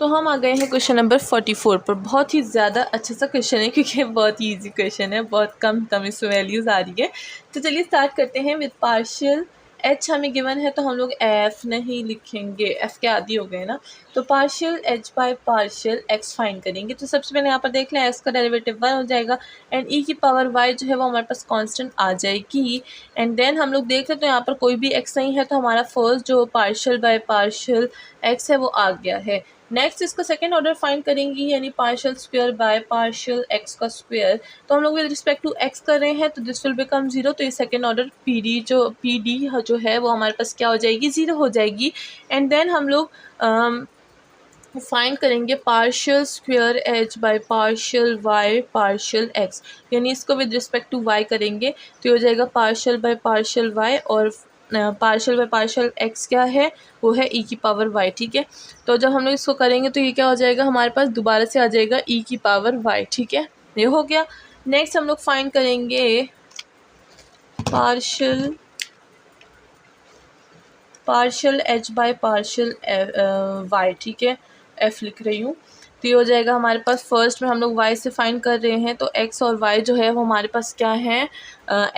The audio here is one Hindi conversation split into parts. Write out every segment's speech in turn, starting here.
तो हम आ गए हैं क्वेश्चन नंबर 44 पर। बहुत ही ज़्यादा अच्छा सा क्वेश्चन है क्योंकि बहुत ही इजी क्वेश्चन है, बहुत कम इसमें वैल्यूज़ आ रही है। तो चलिए स्टार्ट करते हैं विद पार्शियल एच हमें गिवन है, तो हम लोग एफ नहीं लिखेंगे, एफ के आदि हो गए ना। तो partial h by partial x find करेंगे। तो सबसे पहले यहाँ पर देख लें, एक्स का डेरिवेटिव 1 हो जाएगा एंड ई की पावर वाई जो है वो हमारे पास कांस्टेंट आ जाएगी। एंड देन हम लोग देख लें तो यहाँ पर कोई भी एक्स नहीं है, तो हमारा फर्स्ट जो पार्शियल बाय पार्शियल एक्स है वो आ गया है। नेक्स्ट इसका सेकेंड ऑर्डर फाइंड करेंगे, यानी partial square by partial x का स्क्वायर। तो हम लोग विद रिस्पेक्ट टू एक्स कर रहे हैं, तो दिस विल बिकम 0। तो ये सेकेंड ऑर्डर पी डी जो है वो हमारे पास क्या हो जाएगी, 0 हो जाएगी। एंड देन हम लोग फाइंड करेंगे partial square h by partial y partial x, यानी इसको विद रिस्पेक्ट टू वाई करेंगे तो ये हो जाएगा पार्शियल बाय पार्शियल वाई, और पार्शियल बाय पार्शियल एक्स क्या है, वो है ई की पावर वाई। ठीक है, तो जब हम लोग इसको करेंगे तो ये क्या हो जाएगा, हमारे पास दोबारा से आ जाएगा ई की पावर वाई। ठीक है, ये हो गया। नेक्स्ट हम लोग फाइंड करेंगे partial h by partial y. ठीक है, एफ लिख रही हूँ। तो ये हो जाएगा हमारे पास, फर्स्ट में हम लोग y से फाइंड कर रहे हैं, तो x और y जो है वो हमारे पास क्या है,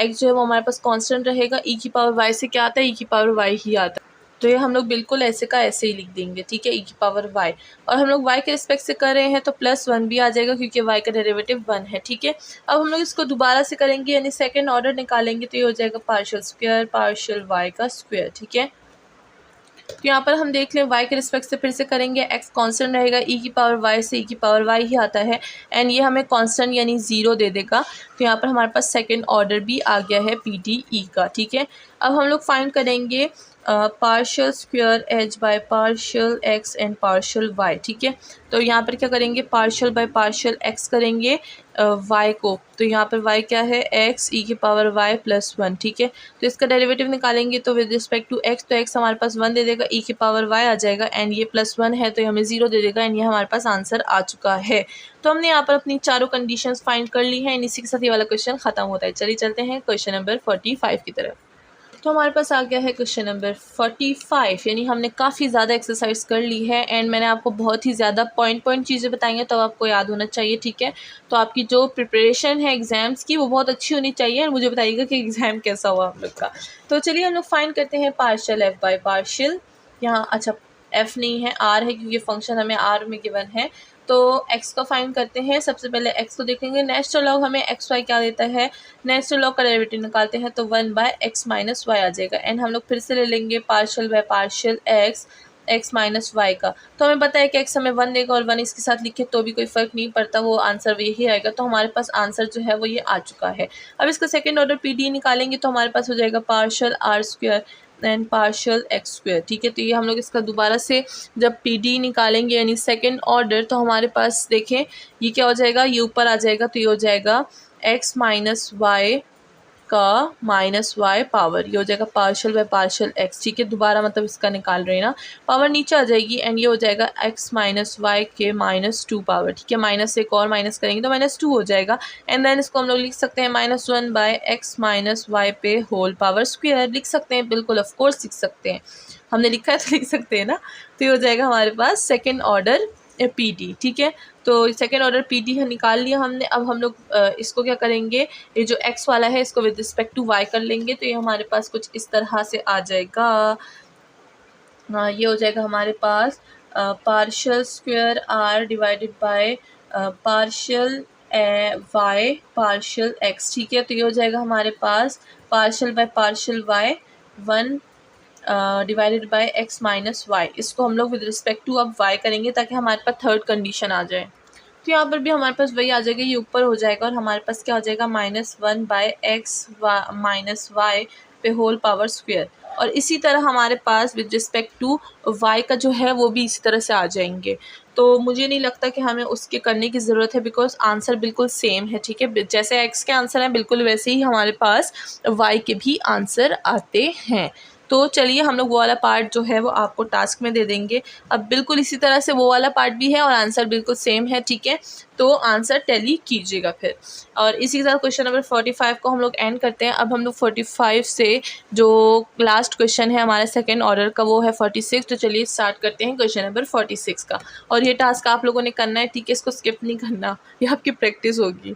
x जो है वो हमारे पास कांस्टेंट रहेगा, e की पावर y से क्या आता है, e की पावर y ही आता है। तो ये हम लोग बिल्कुल ऐसे का ऐसे ही लिख देंगे। ठीक है, e की पावर y, और हम लोग y के रिस्पेक्ट से कर रहे हैं तो +1 भी आ जाएगा क्योंकि y का डेरिवेटिव 1 है। ठीक है, अब हम लोग इसको दोबारा से करेंगे, यानी सेकेंड ऑर्डर निकालेंगे, तो ये हो जाएगा पार्शियल स्क्वायर पार्शियल y का स्क्वायर। ठीक है, तो यहाँ पर हम देख लें y के रिस्पेक्ट से फिर से करेंगे, x कांस्टेंट रहेगा, e की पावर y से e की पावर y ही आता है, एंड ये हमें कांस्टेंट यानी 0 दे देगा। तो यहाँ पर हमारे पास सेकंड ऑर्डर भी आ गया है पी डी ई का। ठीक है, अब हम लोग फाइंड करेंगे partial square h by partial x and partial y. ठीक है, तो यहाँ पर क्या करेंगे, पार्शियल बाय पार्शियल एक्स करेंगे वाई को, तो यहाँ पर वाई क्या है, एक्स ई की पावर वाई +1। ठीक है, तो इसका डेरिवेटिव निकालेंगे तो विद रिस्पेक्ट टू एक्स, तो एक्स हमारे पास 1 दे देगा, ई की पावर वाई आ जाएगा, एंड ये +1 है तो ये हमें 0 दे देगा, एंड ये हमारे पास आंसर आ चुका है। तो हमने यहाँ पर अपनी चारों कंडीशंस फाइंड कर ली हैं, इसी के साथ ये वाला क्वेश्चन खत्म होता है। चलिए चलते हैं क्वेश्चन नंबर 45 की तरफ। तो हमारे पास आ गया है क्वेश्चन नंबर 45, यानी हमने काफ़ी ज़्यादा एक्सरसाइज कर ली है, एंड मैंने आपको बहुत ही ज़्यादा पॉइंट चीज़ें बताई हैं, तो आपको याद होना चाहिए। ठीक है, तो आपकी जो प्रिपरेशन है एग्ज़ाम्स की वो बहुत अच्छी होनी चाहिए, और मुझे बताइएगा कि एग्ज़ाम कैसा हुआ आप लोग का। तो चलिए हम लोग फाइंड करते हैं पार्शियल एफ बाय पार्शियल। यहाँ अच्छा एफ नहीं है, आर है, क्योंकि फंक्शन हमें आर में गिवन है। तो x का फाइंड करते हैं, सबसे पहले x को देखेंगे। नेचुरल लॉग हमें एक्स वाई क्या देता है, नेचुरल लॉग का डेरिवेटिव निकालते हैं तो 1/x माइनस वाई आ जाएगा, एंड हम लोग फिर से ले लेंगे partial by partial x minus y का। तो हमें पता है कि x हमें 1 देगा, और 1 इसके साथ लिखे तो भी कोई फ़र्क नहीं पड़ता, वो आंसर यही आएगा। तो हमारे पास आंसर जो है वो ये आ चुका है। अब इसका सेकेंड ऑर्डर पी डी निकालेंगे तो हमारे पास हो जाएगा partial r square and partial x square. ठीक है, तो ये हम लोग इसका दोबारा से जब पी डी निकालेंगे यानी सेकेंड ऑर्डर, तो हमारे पास देखें ये क्या हो जाएगा, ये ऊपर आ जाएगा, तो ये हो जाएगा x माइनस वाई का माइनस वाई पावर, ये हो जाएगा पार्शियल बाय पार्शियल एक्स। ठीक है, दोबारा मतलब इसका निकाल रहे हैं ना, पावर नीचे आ जाएगी, एंड ये हो जाएगा x माइनस वाई के -2 पावर। ठीक है, माइनस से एक और माइनस करेंगे तो -2 हो जाएगा, एंड देन इसको हम लोग लिख सकते हैं -1/x माइनस वाई पे होल पावर स्क्वायर। लिख सकते हैं, बिल्कुल ऑफकोर्स लिख सकते हैं, हमने लिखा है तो लिख सकते हैं ना। तो ये हो जाएगा हमारे पास सेकेंड ऑर्डर पी डी। ठीक है, तो सेकेंड ऑर्डर पी डी निकाल लिया हमने। अब हम लोग इसको क्या करेंगे, ये जो x वाला है इसको विद रिस्पेक्ट टू y कर लेंगे, तो ये हमारे पास कुछ इस तरह से आ जाएगा। हाँ, ये हो जाएगा हमारे पास partial square r divided by partial y partial x। ठीक है, तो ये हो जाएगा हमारे पास partial by partial y 1 divided by x minus y. इसको हम लोग विद रिस्पेक्ट टू अब y करेंगे ताकि हमारे पास थर्ड कंडीशन आ जाए। तो यहाँ पर भी हमारे पास वही आ जाएगा, ये ऊपर हो जाएगा, और हमारे पास क्या हो जाएगा -1/x माइनस वाई पे होल पावर स्क्वायर। और इसी तरह हमारे पास विद रिस्पेक्ट टू y का जो है वो भी इसी तरह से आ जाएंगे। तो मुझे नहीं लगता कि हमें उसके करने की ज़रूरत है, बिकॉज आंसर बिल्कुल सेम है। ठीक है, जैसे x के आंसर हैं बिल्कुल वैसे ही हमारे पास y के भी आंसर आते हैं। तो चलिए हम लोग वो वाला पार्ट जो है वो आपको टास्क में दे देंगे। अब बिल्कुल इसी तरह से वो वाला पार्ट भी है और आंसर बिल्कुल सेम है, ठीक है। तो आंसर टैली कीजिएगा फिर। और इसी के साथ क्वेश्चन नंबर 45 को हम लोग एंड करते हैं। अब हम लोग 45 से जो लास्ट क्वेश्चन है हमारा सेकंड ऑर्डर का वो है 46। तो चलिए स्टार्ट करते हैं क्वेश्चन नंबर 46 का। और ये टास्क आप लोगों ने करना है, ठीक है, इसको स्किप नहीं करना, ये आपकी प्रैक्टिस होगी।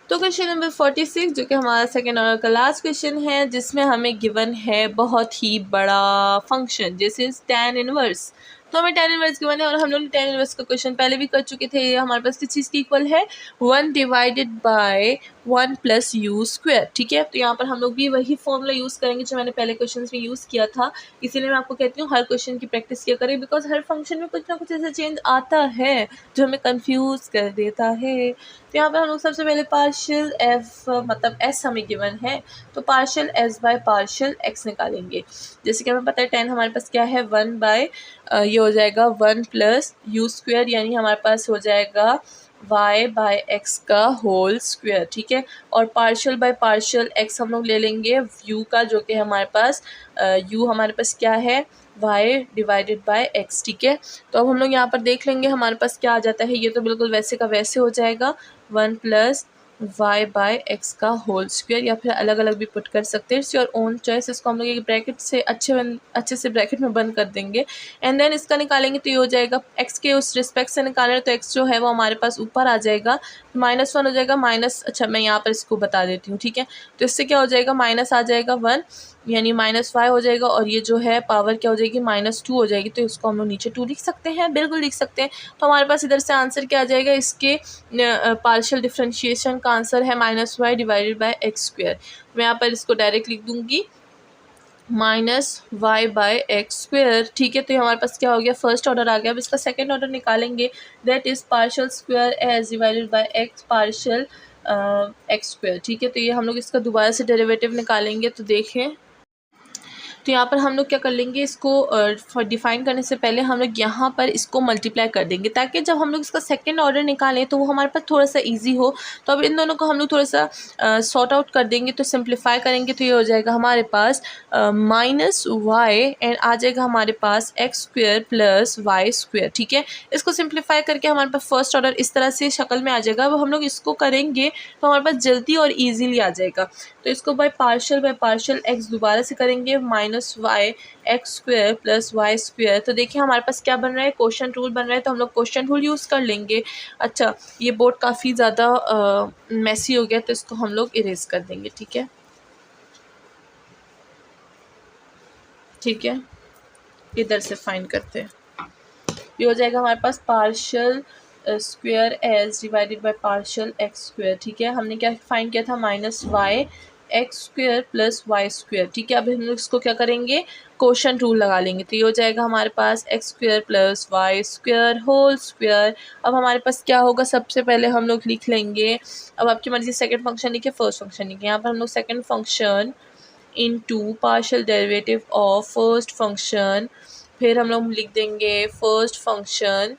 तो क्वेश्चन नंबर 46 जो कि हमारा सेकेंड ऑर्डर का लास्ट क्वेश्चन है, जिसमें हमें गिवन है बहुत ही बड़ा फंक्शन जैसे tan इनवर्स। तो हमें tan इनवर्स गिवन है और हम लोग tan इनवर्स का क्वेश्चन पहले भी कर चुके थे। ये हमारे पास किस चीज़ की इक्वल है, 1 divided bye 1 plus you square, ठीक है। तो यहाँ पर हम लोग भी वही फॉर्मूला यूज़ करेंगे जो मैंने पहले क्वेश्चन में यूज़ किया था। इसीलिए मैं आपको कहती हूँ हर क्वेश्चन की प्रैक्टिस किया करें, बिकॉज हर फंक्शन में कुछ ना कुछ ऐसा चेंज आता है जो हमें कन्फ्यूज़ कर देता है। तो यहाँ पर हम लोग सबसे पहले पार्शियल एफ मतलब एस हमें गिवन है, तो partial s by partial x निकालेंगे। जैसे कि हमें पता है 10 हमारे पास क्या है 1 बाय ये हो जाएगा 1 प्लस यू स्क्वायर, यानी हमारे पास हो जाएगा y बाय एक्स का होल स्क्वायर, ठीक है। और पार्शियल बाय पार्शियल एक्स हम लोग ले लेंगे u का, जो कि हमारे पास u हमारे पास क्या है y डिवाइडेड बाय एक्स, ठीक है। तो अब हम लोग यहाँ पर देख लेंगे हमारे पास क्या आ जाता है। ये तो बिल्कुल वैसे का वैसे हो जाएगा 1 प्लस y बाय एक्स का होल स्क्वायर, या फिर अलग अलग भी पुट कर सकते हैं, इट्स योर ओन चॉइस। इसको हम लोग एक ब्रैकेट से अच्छे से ब्रैकेट में बंद कर देंगे। एंड देन इसका निकालेंगे तो ये हो जाएगा x के उस रिस्पेक्ट से निकाल रहे हैं, तो x जो है वो हमारे पास ऊपर आ जाएगा, -1 हो जाएगा माइनस, अच्छा मैं यहाँ पर इसको बता देती हूँ, ठीक है। तो इससे क्या हो जाएगा, माइनस आ जाएगा 1, यानी -5 हो जाएगा, और ये जो है पावर क्या हो जाएगी -2 हो जाएगी। तो इसको हम लोग नीचे 2 लिख सकते हैं, बिल्कुल लिख सकते हैं। तो हमारे पास इधर से आंसर क्या आ जाएगा, इसके पार्शियल डिफरेंशिएशन का आंसर है -y divided by x square. मैं यहाँ पर इसको डायरेक्ट लिख दूँगी -y बाय एक्स स्क्वायर, ठीक है। तो ये हमारे पास क्या हो गया, फर्स्ट ऑर्डर आ गया। अब इसका सेकंड ऑर्डर निकालेंगे, that is partial square as divided by x partial x square, ठीक है। तो ये हम लोग इसका दोबारा से डेरिवेटिव निकालेंगे। तो देखें, तो यहाँ पर हम लोग क्या कर लेंगे, इसको डिफ़ाइन करने से पहले हम लोग यहाँ पर इसको मल्टीप्लाई कर देंगे, ताकि जब हम लोग इसका सेकंड ऑर्डर निकालें तो वो हमारे पास थोड़ा सा इजी हो। तो अब इन दोनों को हम लोग थोड़ा सा सॉर्ट आउट कर देंगे, तो सिंप्लीफाई करेंगे। तो ये हो जाएगा हमारे पास -y एंड आ जाएगा हमारे पास x square plus y square, ठीक है। इसको सिंप्लीफाई करके हमारे पास फर्स्ट ऑर्डर इस तरह से शक्ल में आ जाएगा। अब हम लोग इसको करेंगे तो हमारे पास जल्दी और ईजीली आ जाएगा। तो इसको बाय पार्शियल एक्स दोबारा से करेंगे, -y x square plus y square. तो देखिए हमारे पास क्या बन रहा है, क्वोशंट रूल बन रहा है, तो हम लोग क्वोशंट रूल यूज़ कर लेंगे। अच्छा, ये बोर्ड काफ़ी ज़्यादा मैसी हो गया, तो इसको हम लोग इरेज कर देंगे, ठीक है, ठीक है। इधर से फाइंड करते हैं, ये हो जाएगा हमारे पास partial square as divided by partial x square, ठीक है। हमने क्या फाइंड किया था, -y x square plus y square, ठीक है। अब हम लोग इसको क्या करेंगे, क्वोशंट रूल लगा लेंगे। तो ये हो जाएगा हमारे पास x square plus y square whole square. अब हमारे पास क्या होगा, सबसे पहले हम लोग लिख लेंगे, अब आपकी मर्जी सेकंड फंक्शन लिखे फर्स्ट फंक्शन लिखे। यहाँ पर हम लोग second function into partial derivative of first function, फिर हम लोग लिख देंगे first function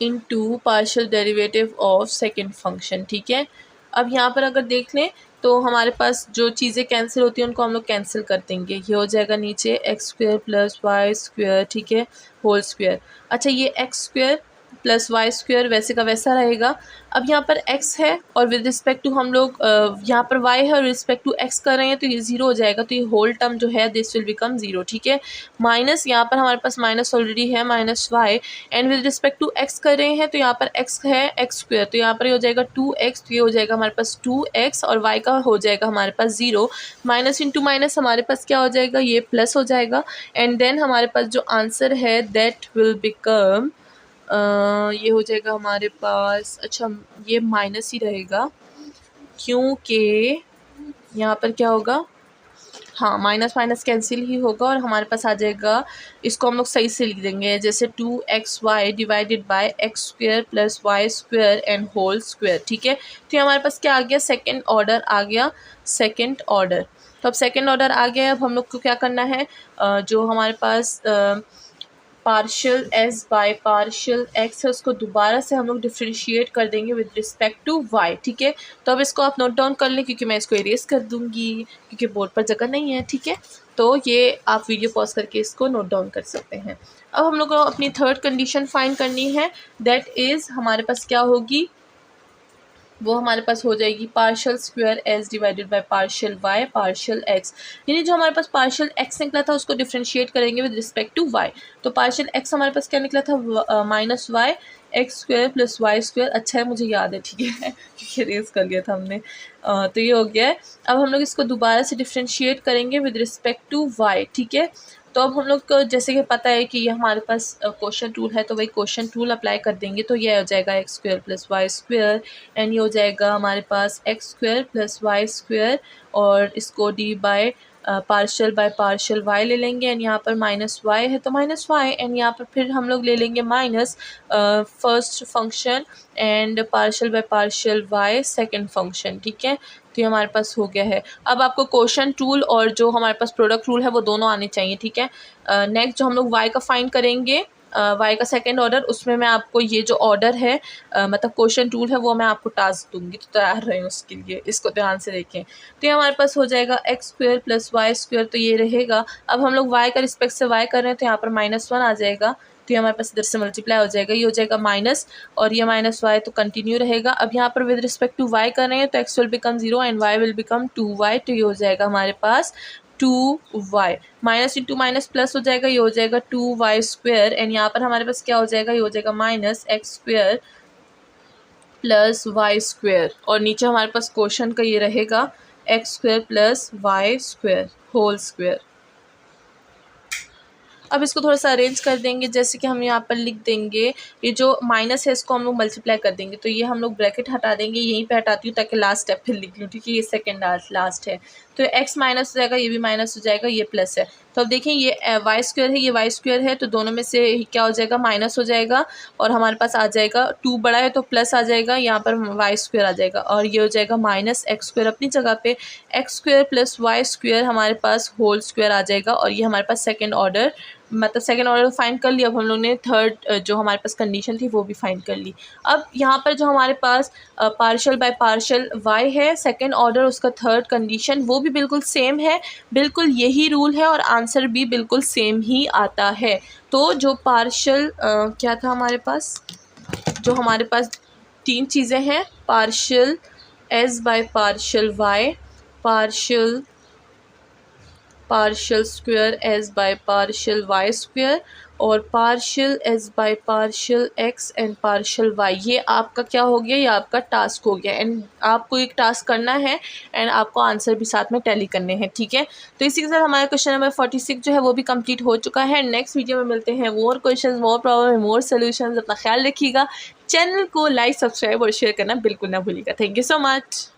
into partial derivative of second function, ठीक है। अब यहाँ पर अगर देख लें तो हमारे पास जो चीज़ें कैंसिल होती हैं उनको हम लोग कैंसिल कर देंगे। ये हो जाएगा नीचे x square plus y square, ठीक है, होल स्क्वायर। अच्छा, ये x square plus y square वैसे का वैसा रहेगा। अब यहाँ पर x है और विद रिस्पेक्ट टू हम लोग यहाँ पर y है और रिस्पेक्ट टू x कर रहे हैं, तो ये 0 हो जाएगा। तो ये होल टर्म जो है दिस विल बिकम 0, ठीक है। माइनस यहाँ पर हमारे पास माइनस ऑलरेडी है -y and with respect to x कर रहे हैं, तो यहाँ पर x है एक्स स्क्वायर, तो यहाँ पर ये हो जाएगा 2x, तो ये हो जाएगा हमारे पास 2x और y का हो जाएगा हमारे पास 0। माइनस इंटू माइनस हमारे पास क्या हो जाएगा, ये प्लस हो जाएगा। एंड देन हमारे पास जो आंसर है दैट विल बिकम ये हो जाएगा हमारे पास, अच्छा ये माइनस ही रहेगा क्योंकि यहाँ पर क्या होगा, हाँ माइनस माइनस कैंसिल ही होगा और हमारे पास आ जाएगा, इसको हम लोग सही से लिख देंगे जैसे 2xy divided by x square plus y square and whole square, ठीक है। तो ये हमारे पास क्या आ गया, सेकंड ऑर्डर आ गया, सेकंड ऑर्डर। तो अब सेकंड ऑर्डर आ गया, अब हम लोग को क्या करना है, जो हमारे पास partial s by partial x है उसको दोबारा से हम लोग डिफ्रेंशिएट कर देंगे विद रिस्पेक्ट टू वाई, ठीक है। तो अब इसको आप नोट डाउन कर लें क्योंकि मैं इसको इरेज कर दूंगी क्योंकि बोर्ड पर जगह नहीं है, ठीक है। तो ये आप वीडियो पॉज करके इसको नोट डाउन कर सकते हैं। अब हम लोग को अपनी थर्ड कंडीशन फाइंड करनी है, दैट इज़ हमारे पास क्या होगी, वो हमारे पास हो जाएगी partial square s divided by partial y partial x. यानी जो हमारे पास पार्शियल एक्स निकला था उसको डिफरेंशिएट करेंगे विद रिस्पेक्ट टू वाई। तो पार्शियल एक्स हमारे पास क्या निकला था, minus y x square plus y square. अच्छा है मुझे याद है, ठीक है क्योंकि रेज कर लिया था हमने। तो ये हो गया है। अब हम लोग इसको दोबारा से डिफरेंशिएट करेंगे विद रिस्पेक्ट टू वाई, ठीक है। तो अब हम लोग को जैसे कि पता है कि ये हमारे पास क्वेश्चन टूल है तो वही क्वेश्चन टूल अप्लाई कर देंगे। तो ये हो जाएगा x square plus y square and ये हो जाएगा हमारे पास x square plus y square और इसको d by partial by partial y ले लेंगे एंड यहाँ पर माइनस वाई है तो माइनस वाई एंड यहाँ पर फिर हम लोग ले लेंगे minus first function and partial by partial y second function, ठीक है। तो ये हमारे पास हो गया है। अब आपको क्वेश्चन टूल और जो हमारे पास प्रोडक्ट रूल है वो दोनों आने चाहिए, ठीक है। नेक्स्ट जो हम लोग वाई का फाइंड करेंगे, वाई का सेकंड ऑर्डर, उसमें मैं आपको ये जो ऑर्डर है मतलब क्वेश्चन टूल है वो मैं आपको टास्क दूंगी, तो तैयार रहें उसके लिए, इसको ध्यान से देखें। तो ये हमारे पास हो जाएगा x square plus y square, तो ये रहेगा। अब हम लोग वाई का रिस्पेक्ट से वाई कर रहे हैं तो यहाँ पर -1 आ जाएगा, तो ये हमारे पास इधर से मल्टीप्लाई हो जाएगा, ये हो जाएगा माइनस और ये माइनस वाई तो कंटिन्यू रहेगा। अब यहाँ पर विद रिस्पेक्ट टू वाई कर रहे हैं तो x will become 0 and y will become 2y, तो ये हो जाएगा हमारे पास 2y। Minus into minus plus हो जाएगा, ये हो जाएगा 2y स्क्वायर एंड यहाँ पर हमारे पास क्या हो जाएगा, ये हो जाएगा minus x square plus y square और नीचे हमारे पास क्वेश्चन का ये रहेगा x square plus y square whole square. अब इसको थोड़ा सा अरेंज कर देंगे, जैसे कि हम यहाँ पर लिख देंगे, ये जो माइनस है इसको हम लोग मल्टीप्लाई कर देंगे, तो ये हम लोग ब्रैकेट हटा देंगे, यहीं पे हटाती हूँ ताकि लास्ट स्टेप फिर लिख लूँ, ठीक है। ये सेकंड लास्ट है तो x माइनस हो जाएगा, ये भी माइनस हो जाएगा, ये प्लस है। तो अब देखें ये वाई स्क्वायर है, ये वाई स्क्वायर है, तो दोनों में से क्या हो जाएगा, माइनस हो जाएगा और हमारे पास आ जाएगा 2 बड़ा है तो प्लस आ जाएगा, यहाँ पर वाई स्क्वायर आ जाएगा और ये हो जाएगा माइनस एक्स स्क्वायर अपनी जगह पे, x square plus y square हमारे पास होल स्क्वायर आ जाएगा और ये हमारे पास सेकेंड ऑर्डर मतलब सेकेंड ऑर्डर फाइंड कर लिया। अब हम लोग ने थर्ड जो हमारे पास कंडीशन थी वो भी फाइंड कर ली। अब यहाँ पर जो हमारे पास पार्शियल बाय पार्शियल वाई है सेकेंड ऑर्डर, उसका थर्ड कंडीशन वो भी बिल्कुल सेम है, बिल्कुल यही रूल है और आंसर भी बिल्कुल सेम ही आता है। तो जो पार्शियल क्या था हमारे पास, जो हमारे पास 3 चीज़ें हैं, partial s by partial y, partial square s by partial y square और partial s by partial x and partial y, ये आपका क्या हो गया, ये आपका टास्क हो गया एंड आपको एक टास्क करना है एंड आपको आंसर भी साथ में टैली करने हैं, ठीक है। तो इसी के साथ हमारा क्वेश्चन नंबर 46 जो है वो भी कंप्लीट हो चुका है। नेक्स्ट वीडियो में मिलते हैं मोर क्वेश्चन, मोर प्रॉब्लम, मोर सोल्यूशन। अपना ख्याल रखिएगा, चैनल को लाइक सब्सक्राइब और शेयर करना बिल्कुल ना भूलिएगा। Thank you so much.